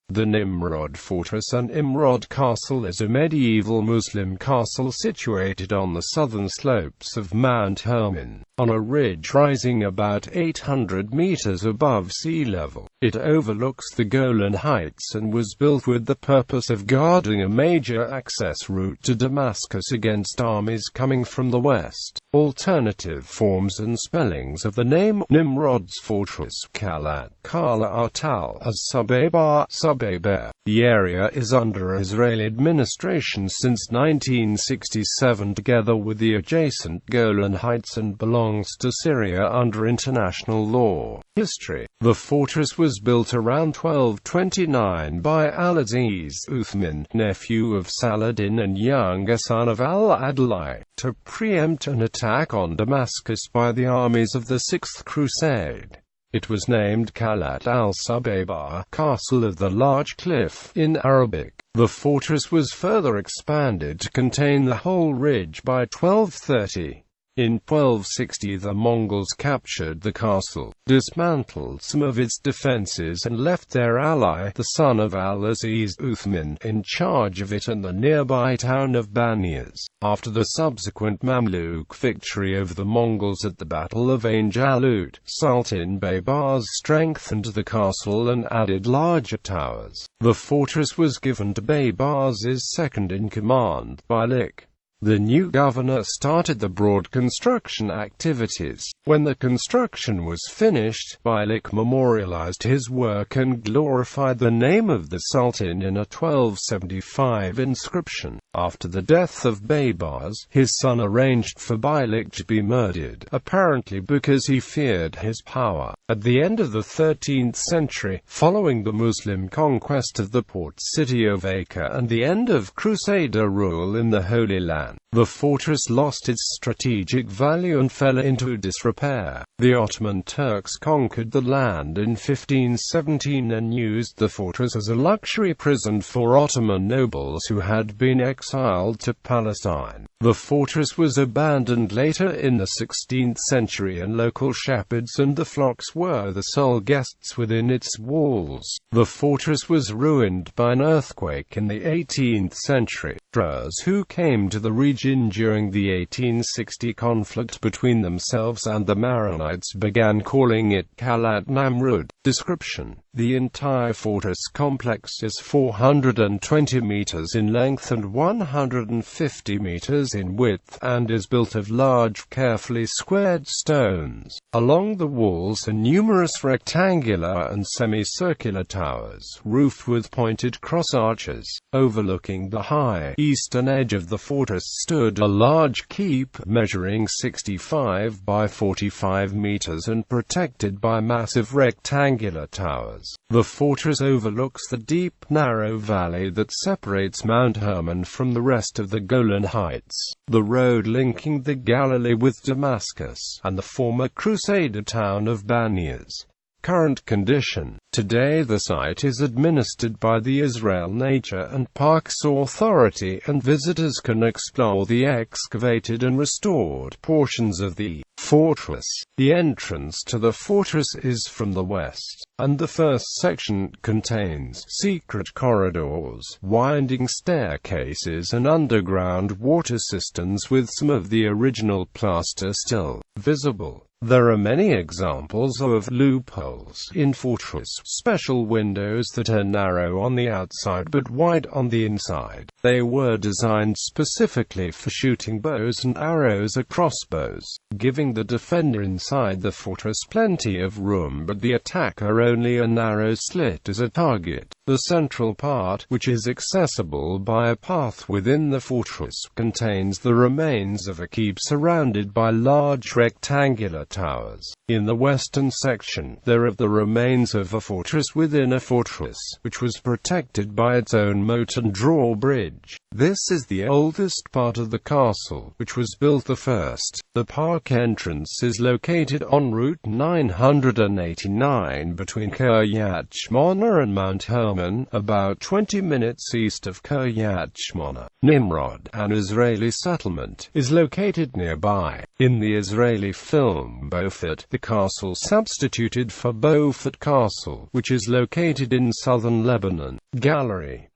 The Nimrod Fortress and Nimrod Castle is a medieval Muslim castle situated on the southern slopes of Mount Hermon, on a ridge rising about 800 meters above sea level. It overlooks the Golan Heights and was built with the purpose of guarding a major access route to Damascus against armies coming from the west. Alternative forms and spellings of the name: Nimrod's Fortress, Kal'at, Qala'at, as-Subayba, Subeibeh. The area is under Israeli administration since 1967 together with the adjacent Golan Heights, and belongs to Syria under international law. History: the fortress was built around 1229 by Al-Aziz Uthman, nephew of Saladin and younger son of Al-Adli, to preempt an attack on Damascus by the armies of the Sixth Crusade. It was named Kal'at al-Subayba, Castle of the Large Cliff, in Arabic. The fortress was further expanded to contain the whole ridge by 1230. In 1260 the Mongols captured the castle, dismantled some of its defences and left their ally, the son of Al-Aziz Uthman, in charge of it and the nearby town of Banias. After the subsequent Mamluk victory over the Mongols at the Battle of Ain Jalut, Sultan Baybars strengthened the castle and added larger towers. The fortress was given to Baybars' second-in-command, Beylik. The new governor started the broad construction activities. When the construction was finished, Beylik memorialized his work and glorified the name of the Sultan in a 1275 inscription. After the death of Baybars, his son arranged for Beylik to be murdered, apparently because he feared his power. At the end of the 13th century, following the Muslim conquest of the port city of Acre and the end of Crusader rule in the Holy Land, the fortress lost its strategic value and fell into disrepair. The Ottoman Turks conquered the land in 1517 and used the fortress as a luxury prison for Ottoman nobles who had been exiled to Palestine. The fortress was abandoned later in the 16th century, and local shepherds and the flocks were the sole guests within its walls. The fortress was ruined by an earthquake in the 18th century. Druze who came to the region during the 1860 conflict between themselves and the Maronites began calling it Kal'at Nimrod. Description: the entire fortress complex is 420 meters in length and 150 meters in width, and is built of large, carefully squared stones. Along the walls are numerous rectangular and semicircular towers, roofed with pointed cross arches. Overlooking the high eastern edge of the fortress stood a large keep measuring 65 by 45 meters and protected by massive rectangular towers. The fortress overlooks the deep, narrow valley that separates Mount Hermon from the rest of the Golan Heights, the road linking the Galilee with Damascus, and the former Crusader town of Banias. Current condition: today the site is administered by the Israel Nature and Parks Authority, and visitors can explore the excavated and restored portions of the fortress. The entrance to the fortress is from the west, and the first section contains secret corridors, winding staircases and underground water cisterns with some of the original plaster still visible. There are many examples of loopholes in fortress, special windows that are narrow on the outside but wide on the inside. They were designed specifically for shooting bows and arrows or crossbows, giving the defender inside the fortress plenty of room but the attacker only a narrow slit as a target. The central part, which is accessible by a path within the fortress, contains the remains of a keep surrounded by large rectangular towers. In the western section, there are the remains of a fortress within a fortress, which was protected by its own moat and drawbridge. This is the oldest part of the castle, which was built the first. The park entrance is located on Route 989 between Kiryat Shmona and Mount Hermon, about 20 minutes east of Kiryat Shmona. Nimrod, an Israeli settlement, is located nearby. In the Israeli film name Beaufort, the castle substituted for Beaufort Castle, which is located in southern Lebanon. Gallery.